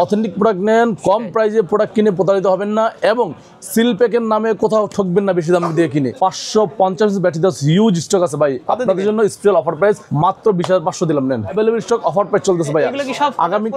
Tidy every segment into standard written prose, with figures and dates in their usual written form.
Authentic product নেন, কম প্রাইসে product কিনে প্রতারিত হবেন না এবং সিল প্যাকের নামে কোথাও ঠকবেন না বেশি দাম দিয়ে কিনে। 550 ব্যাটারি দাস হিউজ স্টক আছে ভাই আপনাদের জন্য, স্পেশাল অফার প্রাইস মাত্র 20,500 দিলাম। নেন, अवेलेबल স্টক অফার প্রাইস চলতেছে ভাই আগামী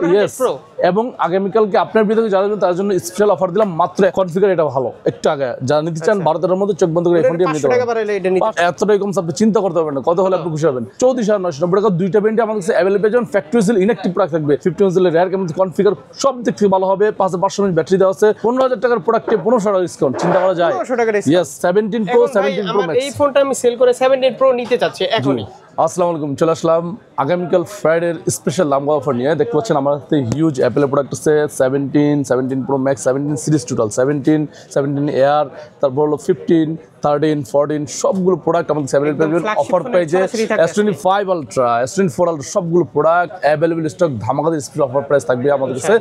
এবং আগামীকালকে আপনার ভিডিও যারা তার জন্য স্পেশাল অফার দিলাম মাত্র। কনফিগার এটা ভালো একটু আগে যারা নিতে চান 12-13 মধ্যে চোখ বন্ধ করে এই ফোনটি নিতে পারবেন। এতটাই কম আপনি চিন্তা করতে পারবেন না কত হলে আপনি খুশি হবেন। 34,990 টাকা দুইটা ব্যান্ডে আমাদের কাছে अवेलेबल পেয়ে যাবেন। ফ্যাক্টরি সেল ইনঅ্যাক্টিভ প্রোডাক্ট থাকবে, 50 ওয়াটের রেয়ার ক্যামেরা কনফিগার সব দিক থেকে ভালো হবে। 5,500 mAh ব্যাটারি দেওয়া আছে। 15,000 টাকার প্রোডাক্টে 1500 টাকা ডিসকাউন্ট চিন্তা করা যায়। 1500 টাকা discount. Yes 17 Pro 17 Pro Max। এই ফোনটা আমি সেল করে 17 Pro নিতে চাচ্ছি এখনই। আসসালামু আলাইকুম, চলে আসলাম আগামীকাল ফ্রাইডের স্পেশাল দামা অফার নিয়ে। দেখতে পাচ্ছেন আমার হাতে হিউজ অ্যাপেলের প্রোডাক্ট আছে 17 Pro Max, 17 series total 17 air, তারপর হলো 15, 13, 14 সবগুলো প্রোডাক্ট আমাদের অ্যাভেলেবল পেয়ে যাবেন অফার প্রাইসে। S25 Ultra, S24 Ultra সবগুলো প্রোডাক্ট অ্যাভেলেবল স্টক ধামাকাদার স্পেশাল অফার প্রাইস থাকবে আমাদের কাছে।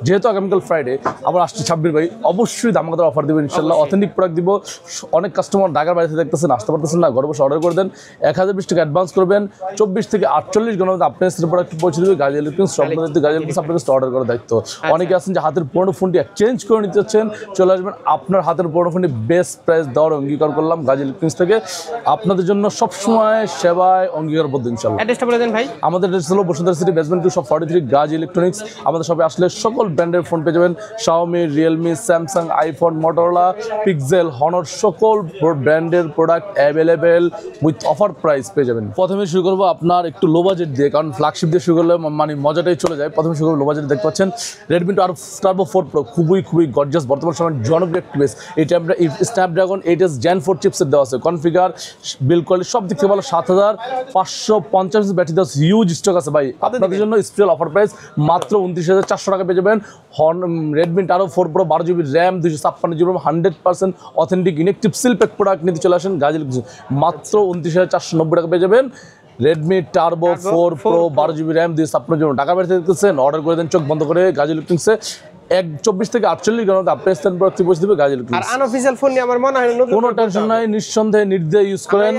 যেহেতু আগামীকাল ফ্রাইডে আবার আসছে 26 ভাই, অবশ্যই ধামাকাদার অফার দেবেন ইনশাআল্লাহ। অথেন্টিক প্রোডাক্ট দিব। অনেক কাস্টমার ঢাকার বাইরে দেখতেছেন, আসতে পারতেছেন না, ঘরে বসে অর্ডার করে দেন। 1020 টাকা অ্যাডভান্স করবেন, 24 থেকে 48 ঘন্টার মধ্যে আপনার প্রোডাক্ট পৌঁছে দেবে। গাজী ইলেকট্রনিক্স সম্পূর্ণ গাজী ইলেকট্রনিক্স আপনার কাছে অর্ডার করার দায়িত্ব। অনেকে আছেন যে হাতের পুরনো ফোনটি এক্সচেঞ্জ করে নিতে চাচ্ছেন, চলে আসবেন আপনার হাতের পুরনো ফোনটি বেস্ট প্রাইস দেওয়ার অঙ্গীকার করলাম গাজী ইলেকট্রনিক্স থেকে। আপনাদের জন্য সবসময় সেবায় অঙ্গীকারবদ্ধ ইনশাআল্লাহ। অ্যাড্রেসটা বলে দেন ভাই। আমাদের অ্যাড্রেস হলো Bashundhara city basement 2 shop 43 Gazi electronics. আমাদের শপে আসলে সকল ব্র্যান্ডের ফোন পেয়ে যাবেন। Xiaomi, Realme, Samsung, iPhone, Motorola, Pixel, Honor সকল ব্র্যান্ডের product available with offer price পেয়ে যাবেন। প্রথমে শুরু করবো আপনার একটু লো বাজেট দিয়ে, কারণ ফ্ল্যাগশিপ দিয়ে শুরু করলে মানে মজাটাই চলে যায়। প্রথমে শুরু করবো লো বাজেট। দেখতে পাচ্ছেন Redmi Turbo 4 Pro খুবই গর্জিয়াস বর্তমান সময় জনপ্রিয় একটি বেস। এটা স্ন্যাপড্রাগন 8s Gen 4 চিপসেট দেওয়া আছে। কনফিগার বিল কোয়ালিটি সব দিক থেকে ভালো। 7,550 ব্যাটারি দেওয়া হিউজ স্টক আছে ভাই আপনাদের জন্য স্পেশাল অফার প্রাইস মাত্র 29,400 টাকা পেয়ে যাবেন। Redmi Turbo 4 Pro 12 GB RAM 256 GB 100% authentic inactive seal pack product নিতে চলে আসেন গাজী ইলেকট্রনিক্স। মাত্র 29,490 টাকা পেয়ে যাবেন। Redmi Turbo 4 Pro 12 GB RAM 256 GB টাকা বেড়ে দেখতেছেন, অর্ডার করে দেন চোখ বন্ধ করে গাজী ইলেকট্রনিক্সে। 24 থেকে 48 ঘন্টা আপনার স্থান পর পৌঁছে দেবে গাজী ইলেকট্রনিক্স। আর আনঅফিশিয়াল ফোন নিয়ে আমার মনে হয় না কোনো টেনশন নাই, নিঃসন্দেহে নির্দ্বিধায় ইউজ করেন।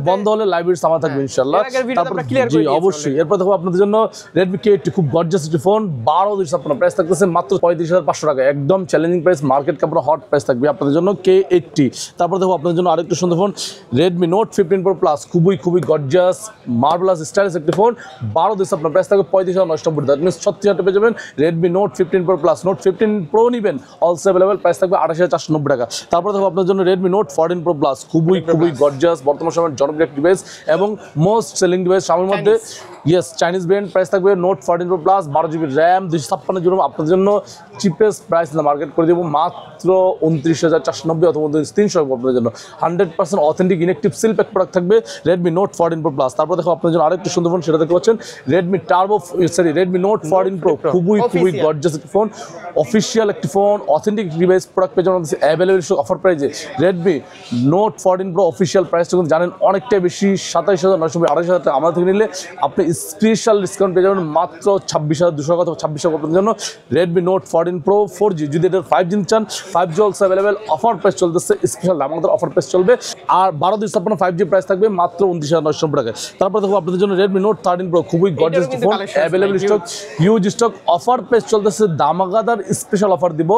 বন্ধ হলে লাইব্রেরি সামা থাকবে ইনশাআল্লাহ। তারপর জি অবশ্যই এরপর দেখো আপনাদের জন্য Redmi K80 খুব গর্জিয়াস একটি ফোন 12,256 প্রাইস থাকতেছে মাত্র 35,500 টাকা। একদম চ্যালেঞ্জিং প্রাইস, মার্কেট কাপড় হট প্রাইস থাকবে আপনাদের জন্য K80। তারপর দেখো আপনাদের জন্য আরেকটু সুন্দর phone Redmi Note 15 Pro Plus খুবই গর্জিয়াস মার্ভেলাস স্টাইলিশ একটি ফোন 12,256 প্রাইস থাকবে 35,990 টাকা। আপনি 36,000 পেয়ে যাবেন Redmi Note 15 Pro Plus। Note 15 Pro নিবেন অলসো अवेलेबल প্রাইস থাকবে 28,490 টাকা। তারপর দেখো আপনাদের জন্য Redmi Note 14 Pro Plus খুবই গর্জিয়াস বর্তমান সময়ের জনপ্রিয় একটি ডিভাইস এবং মোস্ট সেলিং ডিভাইস Xiaomi মধ্যে। ইয়েস চাইনিজ ব্র্যান্ড প্রাইস থাকবে Note 14 Pro Plus 12 GB RAM 256 GB আপনাদের জন্য চিপেস্ট প্রাইস না মার্কেট করে দেবো মাত্র 29,490 অথবা 300 আপনাদের জন্য। 100% authentic inactive seal pack product থাকবে Redmi Note 14 Pro Plus। তারপর দেখো আপনাদের জন্য আরেকটু সুন্দর ফোন সেটা দেখতে পাচ্ছেন Redmi Note 14 Pro খুবই গর্জিয়াস একটি ফোন, অফিসিয়াল একটি ফোন, অথেন্টিক ডিভাইস প্রোডাক্ট পেয়ে যাবেন অ্যাভেলেবল অফার প্রাইসে। Redmi Note 14 Pro অফিসিয়াল প্রাইসটা কিন্তু জানেন অনেকটাই বেশি 27,990 28,000 টাকা। আমাদের থেকে নিলে আপনি স্পেশাল ডিসকাউন্ট পেয়ে যাবেন মাত্র 26,200 টাকা অথবা 26,000 আপনাদের জন্য Redmi Note 14 Pro 4G। যদি এটার 5G চান 5G also available offer price চলতেছে, স্পেশাল আমাদের অফার প্রাইস চলবে। আর 12,256 5G প্রাইস থাকবে মাত্র 29,990 টাকা। তারপর দেখো আপনাদের জন্য Redmi Note 13 Pro খুবই gorgeous phone available stock huge stock offer price চলতেছে দামাগাদার স্পেশাল অফার দিব।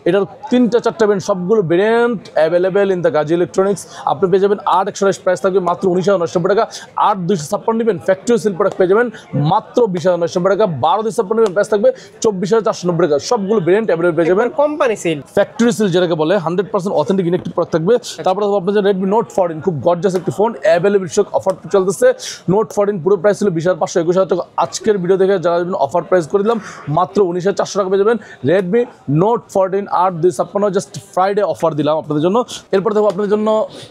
এটার 3-4টা ব্র্যান্ড সবগুলো variant available in the Gazi electronics. আপনি পেয়ে যাবেন 8,128 প্রাইস থাকবে মাত্র 19,990 টাকা। 8,256 নেবেন ফ্যাক্টরি সিল প্রোডাক্ট পেয়ে যাবেন মাত্র 20,990 টাকা। 12,256 নেবেন প্রাইস থাকবে 24,490 টাকা। সবগুলো ভেরিয়েন্ট অ্যাভেলেবেল পেয়ে যাবেন কোম্পানি সিল ফ্যাক্টরি সিল যেটাকে বলে 100% অথেন্টিক ইনঅ্যাক্টিভ প্রোডাক্ট থাকবে। তারপরে আপনাদের Redmi Note 14 খুব গর্জিয়াস একটি ফোন অ্যাভেলেবল স্টক অফার চলতেছে। Note 14 পুরো প্রাইস ছিল 20,500 21,000 টাকা। আজকের ভিডিও দেখে যারা অফার প্রাইস করে দিলাম মাত্র 19,400 টাকা পেয়ে যাবেন Redmi Note 14 8,256 just Friday offer দিলাম আপনাদের জন্য। এরপর দেখো আপনাদের জন্য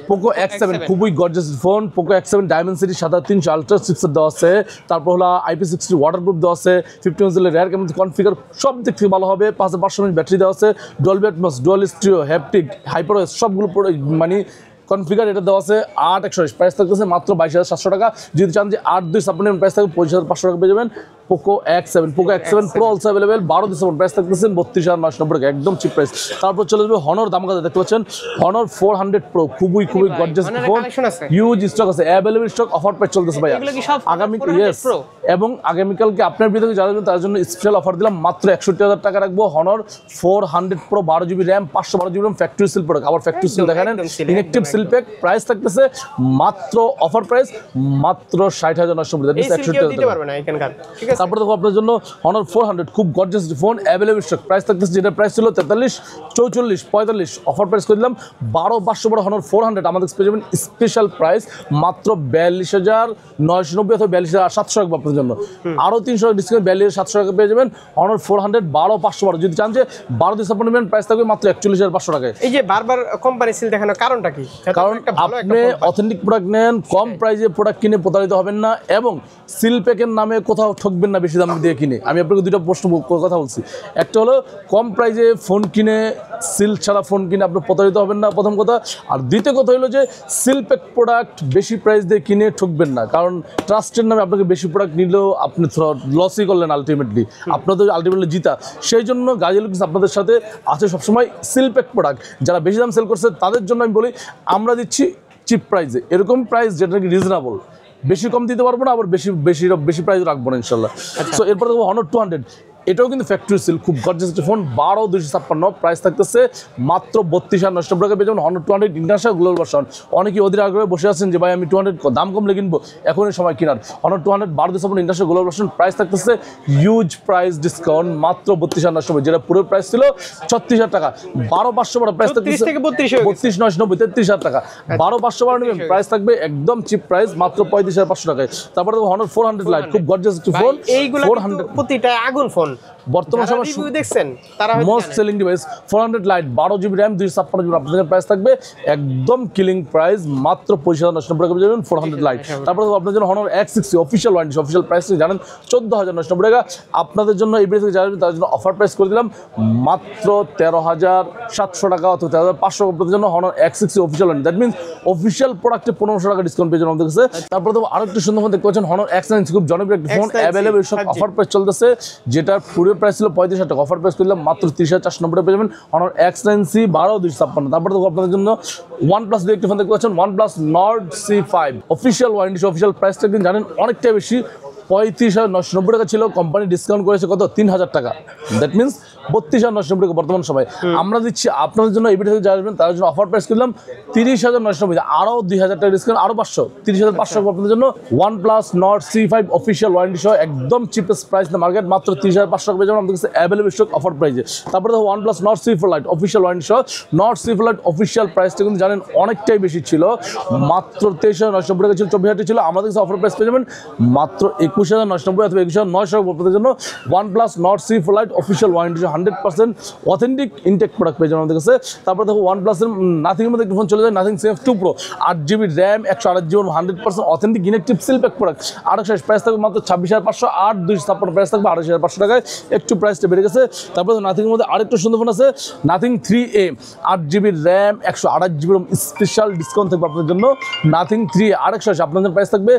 Poco X7 খুবই gorgeous phone Poco X7 Dimensity 7300 ultra chipset দেওয়া আছে। তারপর হলো IP60 ওয়াটারপ্রুফ দেওয়া আছে। 50 ওয়াটের রেয়ার ক্যামেরা কনফিগার সব দিক থেকে ভালো হবে। 5,500 mAh ব্যাটারি দেওয়া আছে। Dolby Atmos dual stereo haptic HyperOS সবগুলো মানে কনফিগার এটা দেওয়া আছে। 8,128 প্রাইস থাকতেছে মাত্র 22,700 টাকা। যদি চান যে 8,256 প্রাইস থাকবে 25,500 টাকা পেয়ে যাবেন। Poco X7 Pro also available 12 December price থাকতেছে 32,990 টাকা, একদম চিপ প্রাইস। তারপর চলে যাবে হনর দামাকাতে, দেখতে পাচ্ছেন হনর 400 প্রো, খুবই গর্জিয়াস ফোন, হিউজ স্টক আছে, अवेलेबल স্টক, অফার প্রাইস চলতেছে ভাই আগামী এবং আগামীকালকে আপনার ভিডিওতে যারা যাবেন তার জন্য স্পেশাল অফার দিলাম, মাত্র 61,000 টাকা রাখবো। Honor 400 pro 12GB RAM 512GB RAM factory seal product, আবার ফ্যাক্টরি সিল দেখানেন ইনঅ্যাক্টিভ সিল প্যাক, প্রাইস থাকতেছে মাত্র অফার প্রাইস মাত্র 60,990 টাকা, 61,000 টাকা। তারপরে দেখো আপনার জন্য হনর 400 খুব gorgeous phone, available stock, price থাকতেছে যেটা প্রাইস ছিল 43, 44, 45, অফার প্রাইস করে দিলাম 12,500 বড় হনর 400 আমাদের পেয়ে যাবেন স্পেশাল প্রাইস মাত্র 42,990 অথবা 42,700 টাকা আপনার জন্য, আরো 300 টাকা ডিসকাউন্ট 42,700 টাকা পেয়ে যাবেন হনর 400 12,500 বড়। যদি চান যে 12 ডিসেম্বর নেবেন প্রাইস থাকবে মাত্র 41,500 টাকায়। এই যে বারবার কোম্পানি সিল দেখানোর কারণটা কি? কারণ আপনি অথেন্টিক প্রোডাক্ট নেন, কম প্রাইসে প্রোডাক্ট কিনে প্রতারিত হবেন না এবং সিল প্যাকের নামে কোথাও ঠকবেন না বেশি দাম দিয়ে কিনে। আমি আপনাকে দুটো কথা বলছি, একটা হলো কম প্রাইসে ফোন কিনে সিল ছাড়া ফোন কিনে আপনি প্রতারিত হবেন না প্রথম কথা, আর দ্বিতীয় কথা হলো যে সিল প্যাক প্রোডাক্ট বেশি প্রাইস দিয়ে কিনে ঠকবেন না, কারণ ট্রাস্টের নামে আপনাকে বেশি প্রোডাক্ট নিলেও আপনি লসই করলেন আলটিমেটলি, আপনাদের আলটিমেটলি জিতা। সেই জন্য গাজী লুকিস আপনাদের সাথে আছে সবসময় সিল প্যাক প্রোডাক্ট, যারা বেশি দাম সেল করছে তাদের জন্য আমি বলি আমরা দিচ্ছি চিপ প্রাইসে, এরকম প্রাইস যেটা নাকি রিজনেবল, বেশি কম দিতে পারবো না আবার বেশি প্রাইস রাখবো না ইনশাল্লাহ। সো এরপর দেখবো হনর 200, এটাও কিন্তু ফ্যাক্টরি সিল, খুব গর্জিয়াস একটা ফোন, 12,256 প্রাইস থাকতেছে মাত্র 32,990 টাকা পেয়ে যাবেন হনর 200 ইন্টারন্যাশনাল গ্লোবাল ভার্সন। অনেকেই অধীর আগ্রহে বসে আছেন যে ভাই আমি 200 দাম কমলে কিনবো, এখনই সময় কেনার। Honor 200 12,256 international global version, price থাকতেছে হিউজ প্রাইস ডিসকাউন্ট মাত্র 32,990, যেটা পুরো প্রাইস ছিল 36,000 টাকা, 12,500 বড় প্রাইস থাকতেছে 32,990 33,000 টাকা, 12,500 বড় নেবেন প্রাইস থাকবে একদম চিপ প্রাইস মাত্র 35,500 টাকায়। তারপরে হনর 400 লাইট, খুব গর্জিয়াস একটা ফোন, এইগুলো 400 প্রতিটা আগুন ফোন বর্তমান সময় রিভিউ দেখছেন তারা most selling device 400 light 12GB RAM 256GB আপনাদের প্রাইস থাকবে একদম কিলিং প্রাইস মাত্র 25,990 টাকা পেয়ে যাবেন 400 লাইট। তারপরে আপনাদের জন্য Honor X60 official warranty official price জানেন 14,990 টাকা, আপনাদের জন্য এই ভিডিও থেকে যারা তার জন্য অফার প্রাইস করে দিলাম মাত্র 13,700 টাকা অথবা 13,500 আপনাদের জন্য Honor X60 official warranty, that means official প্রোডাক্টে 1500 টাকা ডিসকাউন্ট পেয়ে যাবেন আমাদের কাছে। তারপরে তো আরো একটু সুন্দর ফোন দেখতে পাচ্ছেন হনর X90 খুব জনপ্রিয় একটা ফোন, অ্যাভেলেবল সব অফার প্রাইস চলতেছে, যেটা পুরো প্রাইস ছিল 35,000 টাকা, অফার প্রাইস করলাম মাত্র 30,490 টাকা পেয়ে যাবেন হনর X9C 12,256। তারপরে দেখো আপনাদের জন্য OnePlus দিয়ে একটি ফোন দেখতে পাচ্ছেন OnePlus Nord C5 official warranty official প্রাইসটা কিন্তু জানেন অনেকটাই বেশি, 35,990 টাকা ছিল, কোম্পানি ডিসকাউন্ট করেছে কত 3,000 টাকা, দ্যাট মিন্স 32,990 টাকা বর্তমান সময়। আমরা দিচ্ছি আপনাদের জন্য এই ভিডিও থেকে যারা আসবেন তাদের জন্য অফার প্রাইস করলাম 30,990, আরও 2,000 টাকা ডিসকাউন্ট, আরও 500 30,500 আপনাদের জন্য OnePlus Nord C5 official warranty সহ একদম চিপেস্ট প্রাইস না মার্কেট মাত্র 30,500 টাকা পেয়ে যাবেন আমাদের কাছে অ্যাভেলেবল স্টক অফার প্রাইসে। তারপরে দেখো OnePlus Nord C4 Lite official warranty সহ Nord C4 Lite অফিশিয়াল প্রাইসটা কিন্তু জানেন অনেকটাই বেশি ছিল, মাত্র 23,990 টাকা ছিল, 24,000 ছিল, আমাদের কাছে অফার প্রাইস পেয়ে যাবেন মাত্র 21,990 অথবা 21,900 আপনাদের জন্য OnePlus Nord C4 Lite official warranty 100% authentic intact product পেয়ে যাবেন আমাদের কাছে। তারপরে দেখো OnePlus এর নাথিংয়ের মধ্যে একটা ফোন চলে যায় nothing CF2 Pro 8GB RAM 128GB 100% authentic inactive seal pack product, 28 price থাকবে মাত্র 26,500, 8,256 প্রাইস থাকবে 28,500 টাকায়, একটু প্রাইসটা বেড়ে গেছে। তারপরে নাথিংয়ের মধ্যে আরেকটা সুন্দর ফোন আছে nothing 3A 8GB RAM 128GB special discount থাকবে আপনাদের জন্য নাথিং 3A 128 আপনাদের প্রাইস থাকবে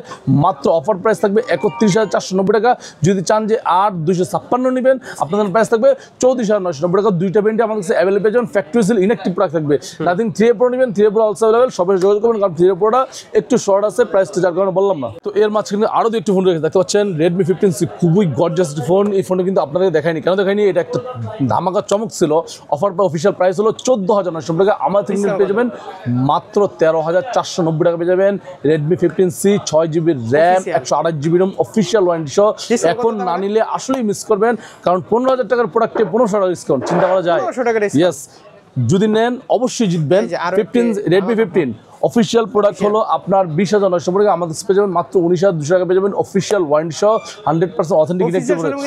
মাত্র অফার প্রাইস থাকবে 31,490 টাকা, যদি চান যে 8,256 নেবেন আপনাদের প্রাইস থাকবে 34,990 টাকা। দুইটা ব্র্যান্ডে আমাদের কাছে অ্যাভেলেবল পেয়ে যাবেন, ফ্যাক্টরি সিল ইনঅ্যাক্টিভ প্রোডাক্ট থাকবে। নাথিং 3A Pro নেবেন 3A Pro অলসো অ্যাভেলেবল, সবাই যোগাযোগ করবেন কারণ 3A Proটা একটু শর্ট আছে প্রাইসটা যার কারণে বললাম না। তো এর মাঝখানে আরও একটু ফোন রেখে দেখতে পাচ্ছেন Redmi 15C খুবই গর্জিয়াস ফোন, এই ফোনটা কিন্তু আপনাদের দেখায়নি, কেন দেখায়নি, এটা একটা ধামাকা চমক ছিল, অফার অফিশিয়াল প্রাইস হলো 14,990 টাকা, আমার থেকে পেয়ে যাবেন মাত্র 13,490 টাকা পেয়ে যাবেন Redmi 15C 6GB RAM 128GB ROM official warranty সহ। এখন না নিলে আসলেই মিস করবেন, কারণ 15,000 টাকার প্রোডাক্টে 1500 টাকা ডিসকাউন্ট চিন্তা করা যায়, ইয়েস যদি নেন অবশ্যই জিতবেন। Redmi 15 অফিশিয়াল প্রোডাক্ট হলো আপনার 20,990 টাকা, আমাদের পেয়ে যাবেন মাত্র 19,200 টাকা পেয়ে যাবেন অফিশিয়াল ওয়ারেন্টি সহ 100% অথেন্টিক ইনঅ্যাক্টিভ প্রোডাক্ট,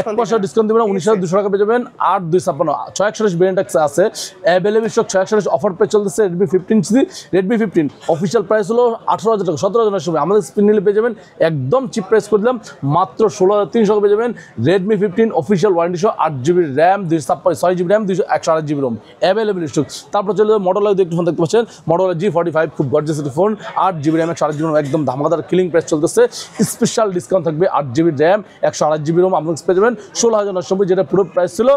1% ডিসকাউন্ট দেবেন, 19,200 টাকা পেয়ে যাবেন। 8,256 628 ভেরিয়েন্ট আছে অ্যাভেলেবল স্টক, 628 অফার প্রাইস চলতেছে Redmi 15C Redmi 15 official price হলো 18,000 টাকা, 17,990 আমাদের স্পিন নিলে পেয়ে যাবেন একদম চিপ প্রাইস করে দিলাম মাত্র 16,300 টাকা পেয়ে যাবেন Redmi 15 অফিশিয়াল ওয়ারেন্টি সহ 8GB RAM 6GB RAM 128GB ROM available stock. তারপর চলে যাবে Motorola একটু ফোন দেখতে পাচ্ছেন Motorola G40 A45 খুব গর্জিয়াস একটি phone 8GB RAM 128GB ROM একদম ধামাকাদার কিলিং প্রাইস চলতেছে স্পেশাল ডিসকাউন্ট থাকবে 8GB RAM 128GB ROM আপনারা পেয়ে যাবেন 16,990 যেটা পুরো প্রাইস ছিল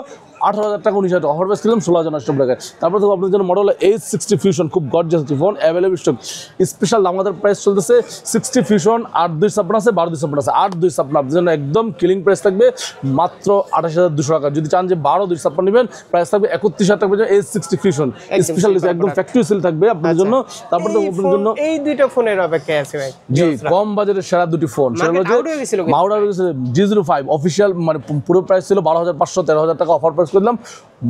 18,000 টাকা 19,000 টাকা অফার প্রাইস ছিলাম 16,990 টাকায় তারপর দেখো আপনাদের জন্য মডেল H60 Fusion খুব গর্জিয়াস একটি ফোন অ্যাভেলেবল স্টক স্পেশাল ধামাকাদার প্রাইস চলতেছে 60 Fusion 8/256 আছে 12/256 আছে 8/256 আপনাদের জন্য একদম কিলিং প্রাইস থাকবে মাত্র 28,200 টাকা যদি চান যে 12/256 নেবেন প্রাইস থাকবে 31,000 টাকা H60 Fusion স্পেশাল একদম ফ্যাক্টরি সেল থাকবে আপনাদের জন্য তারপর দেখো আপনাদের জন্য এই দুইটা ফোনের অপেক্ষায় আছে ভাই জি কম বাজারের সেরা দুটি ফোন সেটা হচ্ছে মাউডা G05 অফিশিয়াল মানে পুরো প্রাইস ছিল 12,500 13,000 টাকা অফার প্রাইস করলাম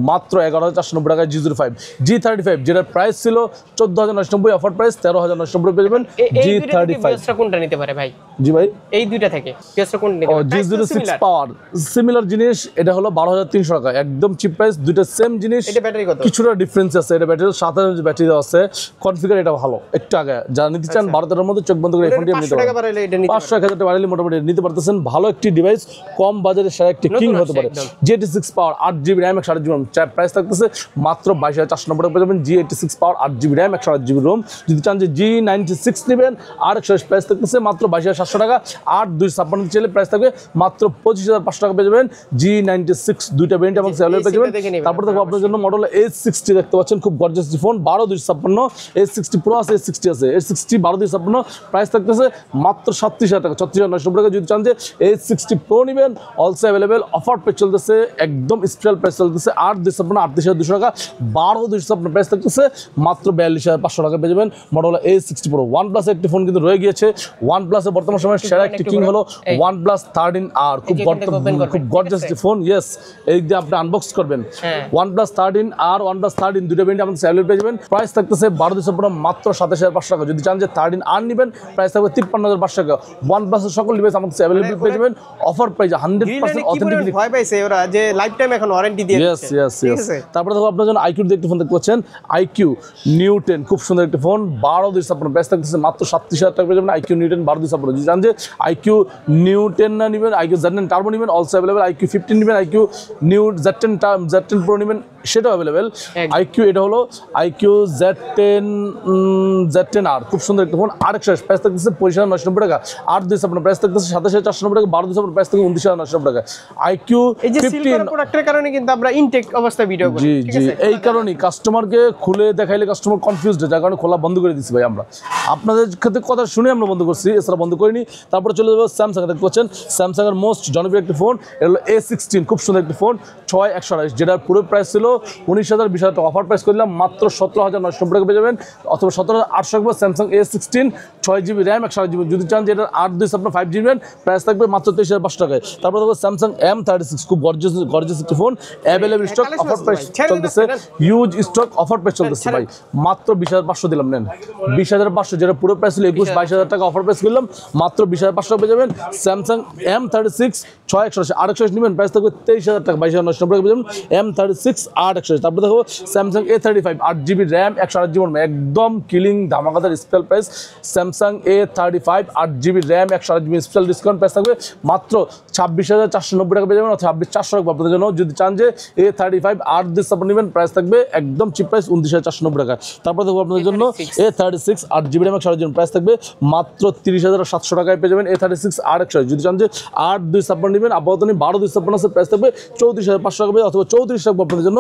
মাত্র 11,490 টাকায় G05 G35 যেটার প্রাইস ছিল 14,990 অফার প্রাইস 13,990 পেয়ে যাবেন G35 কোনটা নিতে পারে ভাই জি ভাই এই দুইটা থেকে পিএসটা কোনটা নিতে পারে G06 পাওয়ার সিমিলার জিনিস এটা হলো 12,300 টাকা একদম চিপ প্রাইস দুইটা সেম জিনিস এটা ব্যাটারি কত কিছুটা ডিফারেন্স আছে এটা ব্যাটারি 7,000 ব্যাটারি দেওয়া আছে কনফিগার এটা ভালো একটু আগে যারা নিতে চান 12 মধ্যে চোখ বন্ধ করে এই ফোনটি নিতে পারেন 500-1000 টাকা বাড়ালে মোটামুটি নিতে পারতেছেন ভালো একটি ডিভাইস কম বাজারে সেরা একটি কিং হতে পারে G86 পাওয়ার 8GB RAM 128GB ROM price থাকতেছে মাত্র 22,490 টাকা পেয়ে যাবেন G86 পাওয়ার 8GB RAM 128GB ROM যদি চান যে G96 নেবেন আর 120 প্রাইস থাকতেছে মাত্র 22,700 টাকা 8/256 চাইলে প্রাইস থাকবে মাত্র 25,500 টাকা পেয়ে যাবেন G96 দুইটা ভেরিয়েন্ট এবং সেলের পেয়ে যাবেন তারপর দেখো আপনাদের জন্য মডেল H60 দেখতে পাচ্ছেন খুব গর্জিয়াস ফোন 12/256 H60 Pro আছে H60 আছে H60 12/256 প্রাইস থাকতেছে মাত্র 37,000 টাকা 36,990 টাকা যদি চান যে H60 Pro নেবেন অলসো अवेलेबल অফার পে চলতেছে একদম স্পেশাল প্রাইস চলতেছে 38,200 টাকা 12,256 প্রাইস থাকতেছে মাত্র 42,500 টাকা পেয়ে যাবেন মডেল A60 Pro OnePlus একটি ফোন কিন্তু রয়ে গিয়েছে OnePlus এর বর্তমান সময়ে সেরা একটি কিং হলো OnePlus 13R খুব গর্জিয়াস একটি ফোন ইয়েস এই দিয়ে আপনি আনবক্স করবেন OnePlus 13R OnePlus 13 দুটো ভেরিয়েন্ট আমাদের সেল পেয়ে যাবেন প্রাইস থাকতেছে 12,256 মাত্র 27,500 টাকা যদি চান যে 13R নেবেন প্রাইস থাকবে 53,500 টাকা OnePlus এর সকল ডিভাইস আমাদের अवेलेबल পেয়ে যাবেন অফার প্রাইস 100% অথেন্টিক ভয় পাইছে ওরা যে লাইফ টাইম এখন ওয়ারেন্টি দিয়ে দিচ্ছে ইয়েস তারপরে দেখো আপনার জন্য IQ দেখতে ফোন দেখতে পাচ্ছেন IQ Neo 10 খুব সুন্দর একটা ফোন 12,256 প্রাইস থাকতেছে মাত্র 37,000 টাকা পেয়ে যাবেন IQ Neo 10 12,256 যদি জানেন যে IQ Neo 10 না নেবেন IQ Z10 Turbo নেবেন অলসো अवेलेबल IQ 15 নেবেন IQ Neo Z10 Pro নেবেন সেটাও अवेलेबल IQ এটা হলো IQ Z10R খুব সুন্দর একটা ফোন আরেকশো প্রাইস থাকতেছে 25,990 টাকা 8,256 প্রাইস থাকতেছে 27,490 টাকা 12,256 প্রাইস থেকে 29,990 টাকা IQ এই যে সিলভার প্রোডাক্টের কারণে কিন্তু আমরা ইনটেক অবস্থায় ভিডিও করি ঠিক আছে এই কারণেই কাস্টমারকে খুলে দেখাইলে কাস্টমার কনফিউজড হয় যার কারণে খোলা বন্ধ করে দিচ্ছি ভাই আমরা আপনাদের ক্ষেত্রে কথা শুনে আমরা বন্ধ করছি এছাড়া বন্ধ করিনি তারপরে চলে যাবো স্যামসাং দেখতে পাচ্ছেন স্যামসাং এর মোস্ট জনপ্রিয় একটি ফোন এটা হলো A16 খুব সুন্দর একটি ফোন 6128 যেটার পুরো প্রাইস ছিল 19,000 20,000 টাকা অফার প্রাইস করলাম মাত্র 17,990 টাকা পেয়ে যাবেন অথবা 17,800 টাকা Samsung A16 6GB RAM 128GB যদি চান যে এটার 8/256 5GB প্রাইস থাকবে মাত্র 23,500 টাকায় তারপর দেখো স্যামসাং M36 খুব গর্জিয়াস একটি phone available stock offer price চলতেছে হিউজ স্টক অফার প্রাইস চলতেছে ভাই মাত্র 20,500 দিলাম নেন 20,500 যেটা পুরো প্রাইস ছিল 22,000 টাকা অফার প্রাইস করলাম মাত্র 20,500 পেয়ে যাবেন স্যামসাং M36 628 828 নেবেন প্রাইস থাকবে 23,000 টাকা 22,990 টাকা পেয়ে যাবেন M36 828 তারপর দেখো Samsung A35 8GB RAM 128GB একদম কিলিং ধামাকাদার special price Samsung A35 8GB RAM 128GB special discount price থাকবে মাত্র 26,490 টাকা পেয়ে যাবেন অথবা 26,400 টাকা আপনাদের জন্য যদি চান যে A35 8/256 নেবেন প্রাইস থাকবে একদম চিপ প্রাইস 29,490 টাকা তারপর দেখো আপনাদের জন্য A36 8GB RAM 128GB price থাকবে মাত্র 30,700 টাকায় পেয়ে যাবেন A36 828 যদি চান যে 8/256 নেবেন আপাতত 12/256 আছে প্রাইস থাকবে 34,500 টাকা অথবা 34 টাকা আপনাদের জন্য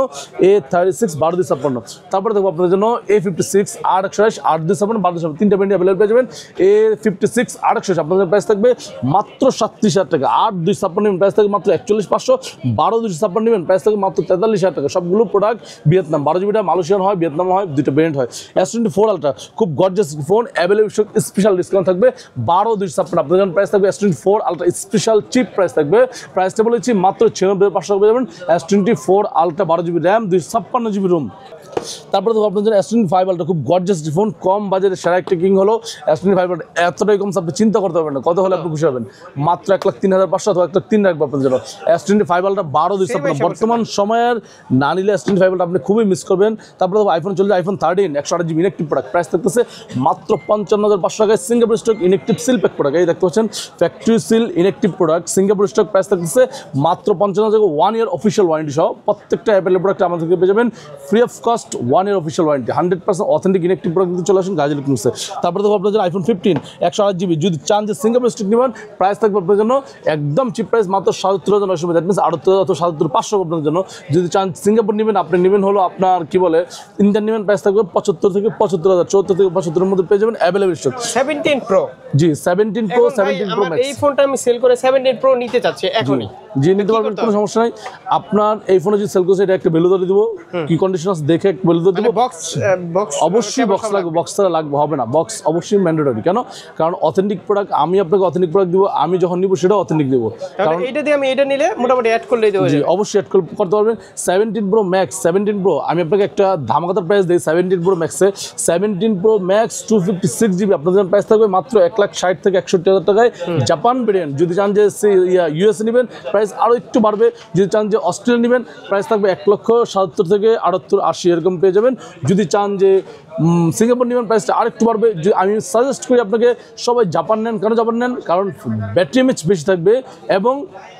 A36 12/256 তারপরে দেখো আপনাদের জন্য A56 828 8/256 12/256 তিনটা ব্র্যান্ড अवेलेबल পেয়ে যাবেন A56 828 আপনাদের প্রাইস থাকবে মাত্র 37,000 টাকা 8/256 নেবেন প্রাইস থাকবে মাত্র 41,500 12/256 নেবেন প্রাইস থাকবে মাত্র 43,000 টাকা সবগুলো প্রোডাক্ট ভিয়েতনাম 12GB মালয়েশিয়ান হয় ভিয়েতনাম হয় দুটো ব্র্যান্ড হয় S24 আলট্রা খুব gorgeous phone available special discount থাকবে 12/256 আপনাদের জন্য প্রাইস থাকবে S24 ultra special chip price থাকবে প্রাইসটা বলেছি মাত্র 96,500 টাকা পেয়ে যাবেন S24 ultra 12GB RAM 256GB ROM তারপরে দেখো আপনাদের S25 আলট্রা খুব গর্জিয়াস ফোন কম বাজারে সেরা একটা কিং হলো S25 আলট্রা এতটাই কম আপনি চিন্তা করতে পারবেন না কত হলে আপনি খুশি হবেন মাত্র 1,03,500 অথবা 1,03,000 রাখবো আপনাদের জন্য S25 আলট্রা 12/256 বর্তমান সময়ের না নিলে S25 আলট্রা আপনি খুবই মিস করবেন তারপরে দেখো আইফোন চলে iPhone 13 128GB inactive product price থাকতেছে মাত্র 55,500 টাকায় Singapore stock inactive seal pack product এই দেখতে পাচ্ছেন factory seal inactive product Singapore stock price থাকতেছে মাত্র 55,000 টাকা 1 ইয়ার অফিসিয়াল ওয়ারেন্টি সহ প্রত্যেকটা অ্যাভেলেবল প্রোডাক্ট আমাদের থেকে পেয়ে যাবেন free of cost 1 year official warranty, 100% authentic inactive product কিন্তু চলে আসেন গাজী ইলেকট্রনিক্সে। তারপরে দেখো আপনার জন্য আইফোন 15 108GB যদি চান যে সিঙ্গাপুর স্টিক নেবেন, প্রাইস থাকবে আপনার জন্য একদম চিপ প্রাইস মাত্র 77,900, দ্যাট মিনস 78,000 অথবা 77,500 আপনার জন্য। যদি চান সিঙ্গাপুর নেবেন, আপনি নেবেন হলো আপনার কি বলে ইন্ডিয়ান নেবেন, প্রাইস থাকবে 75 থেকে 75,000, 74 থেকে 75 এর মধ্যে পেয়ে যাবেন অ্যাভেলেবল স্টক। 17 প্রো, জি 17 প্রো, 17 প্রো ম্যাক্স। এই ফোনটা আমি সেল করে 17 প্রো নিতে চাচ্ছি এখনই। জি নিতে পারবেন, কোনো সমস্যা নাই। আপনার এই ফোনে যদি সেল করছে, এটা একটা ভ্যালু ধরে দিব, কি কন্ডিশন আছে দেখে একটা ভ্যালু ধরে দিব। বক্স অবশ্যই বক্স লাগবে, বক্স ছাড়া লাগবে হবে না, বক্স অবশ্যই ম্যান্ডেটরি। কেন? কারণ অথেন্টিক প্রোডাক্ট, আমি আপনাকে অথেন্টিক প্রোডাক্ট দিব, আমি যখন নিব সেটাও অথেন্টিক দেবো। কারণ এটা দিয়ে আমি এটা নিলে মোটামুটি অ্যাড করলেই দেবো। জি অবশ্যই অ্যাড করতে পারবেন। 17 প্রো ম্যাক্স, 17 প্রো আমি আপনাকে একটা ধামাকাদার প্রাইস দিই। 17 প্রো ম্যাক্সে 17 প্রো ম্যাক্স 256GB আপনাদের প্রাইস থাকবে মাত্র 1,60,000 থেকে 61,000 টাকায়। জাপান ভেরিয়েন্ট যদি চান যে ইউএসএ নেবেন, প্রাইস আরও একটু বাড়বে। যদি চান যে অস্ট্রেলিয়া নেবেন, প্রাইস থাকবে 1,70,000 থেকে 78-80 এরকম পেয়ে যাবেন। যদি চান যে সিঙ্গাপুর নেবেন, প্রাইসটা আরেকটু বাড়বে। আমি সাজেস্ট করি আপনাকে সবাই জাপান নেন। কেন জাপান নেন? কারণ ব্যাটারি এমএচ বেশি থাকবে এবং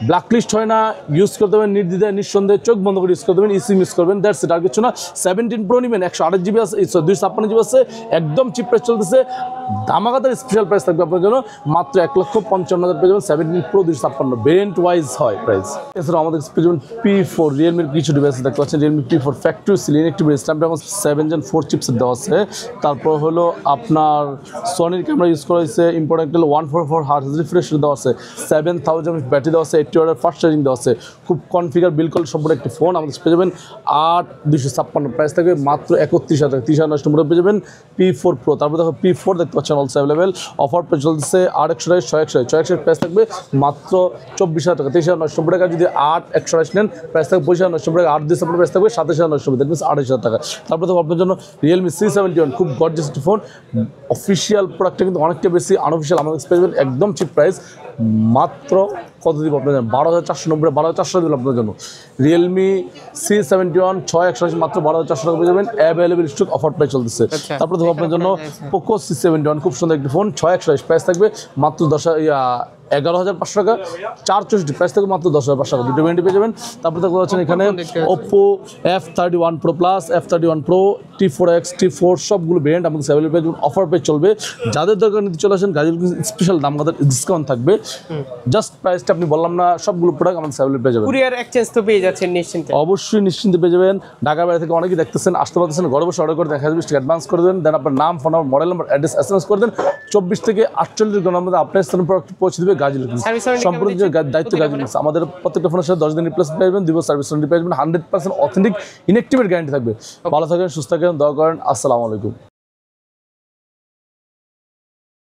ব্ল্যাকলিস্ট হয় না, ইউজ করতে পারবেন নির্দ্বিধায় নিঃসন্দেহে, চোখ বন্ধ করে ইউজ করতে পারবেন, ইসি ইউজ করবেন, দ্যাটস ইট, আর কিছু না। 17 প্রো নেবেন, 128GB আছে, 256GB আছে, একদম চিপ প্রাইস চলতেছে। ধামাকাদার স্পেশাল প্রাইস থাকবে আপনার জন্য মাত্র 1,55,000 পেয়ে যাবেন। 17 প্রো 256 ভেরিয়েন্ট ওয়াইজ হয় প্রাইস। এছাড়াও আমাদের পেয়ে যাবেন P4, রিয়েলমির কিছু ডিভাইস দেখতে পাচ্ছেন। Realme P4 factory seal inactive Snapdragon 7 Gen 4 chipset দেওয়া আছে। তারপর হলো আপনার সনির ক্যামেরা ইউজ করা হয়েছে, ইম্পর্টেন্ট 144 Hz রিফ্রেশ দেওয়া আছে, 7000 ব্যাটারি দেওয়া আছে, 80 ওয়াটের ফাস্ট চার্জিং দেওয়া আছে। খুব কনফিগার বিলকুল সম্পূর্ণ একটি ফোন আমাদের পেয়ে যাবেন 8,256 প্রাইস থাকবে মাত্র 31,000 টাকা, 30,900 পেয়ে যাবেন P4 প্রো। তারপর দেখো P4 দেখতে পাচ্ছেন অলসো অ্যাভেলেবেল, অফার পেয়ে চলতেছে 8,128 6,128 প্রাইস থাকবে মাত্র 24,000 টাকা, 23,900 টাকা। যদি 8,128 নেন, প্রাইস থাকবে 25,900 টাকা। 8,256 প্রাইস থাকবে 27,900, দ্যাট মিনস 28,000 টাকা। তারপর দেখো আপনার জন্য রিয়েলমি C71 খুব গর্জিয়াস একটি ফোন। অফিসিয়াল প্রোডাক্টটা কিন্তু অনেকটা বেশি, আনঅফিসিয়াল আমাদের পেয়ে যাবেন একদম চিপ প্রাইস মাত্র কত দিব আপনার জন্য? 12,490, 12,400 দিল আপনার জন্য। রিয়েলমি C71 6,128 মাত্র 12,400 টাকা পেয়ে যাবেন, অ্যাভেলেবল স্টক, অফার প্রাইস চলতেছে। তারপর দেখো আপনার জন্য পোকো C71 খুব সুন্দর একটি ফোন, 6,128 প্রাইস থাকবে মাত্র 11,500 টাকা, 464 প্রাইস থাকবে মাত্র 10,500 টাকা, দুটো ভ্যারিয়েন্ট পেয়ে যাবেন। তারপর দেখতে পাচ্ছেন এখানে Oppo F31 Pro Plus, F31 Pro, T4X, T4 সবগুলো ভ্যারিয়েন্ট আমাদের অ্যাভেলেবল পেয়ে যাবেন, অফার পেয়ে চলবে। যাদের দরকার নিতে চলে আসেন, গাজী স্পেশাল দামগাদার ডিসকাউন্ট থাকবে। জাস্ট প্রাইসটা আপনি বললাম না, সবগুলো প্রোডাক্ট আমাদের অ্যাভেলেবল পেয়ে যাবেন। কুরিয়ার এক্সচেঞ্জ তো পেয়ে যাচ্ছেন নিশ্চিন্তে? অবশ্যই নিশ্চিন্তে পেয়ে যাবেন। ঢাকা বাইরে থেকে অনেকেই দেখতেছেন, আসতে পারতেছেন, ঘরে বসে অর্ডার করে 1000 টাকা অ্যাডভান্স করে দেন, দেন আপনার নাম, phone number, model number, address SMS করে দেন। 24 থেকে 48 ঘন্টার মধ্যে আপনার স্থানে প্রোডাক্ট পৌঁছে দেবে গাজী ইলেকট্রনিক্স। সম্পূর্ণ দায়িত্ব গাজী ইলেকট্রনিক্স। আমাদের প্রত্যেকটা ফোনের সাথে 10 দিন রিপ্লেসমেন্ট পাবেন, দিব সার্ভিস ওয়ারেন্টি পাবেন, 100% অথেন্টিক ইনেকটিভের গ্যারান্টি থাকবে। ভালো থাকেন, সুস্থ থাকেন, দোয়া করেন। আসসালামু আলাইকুম।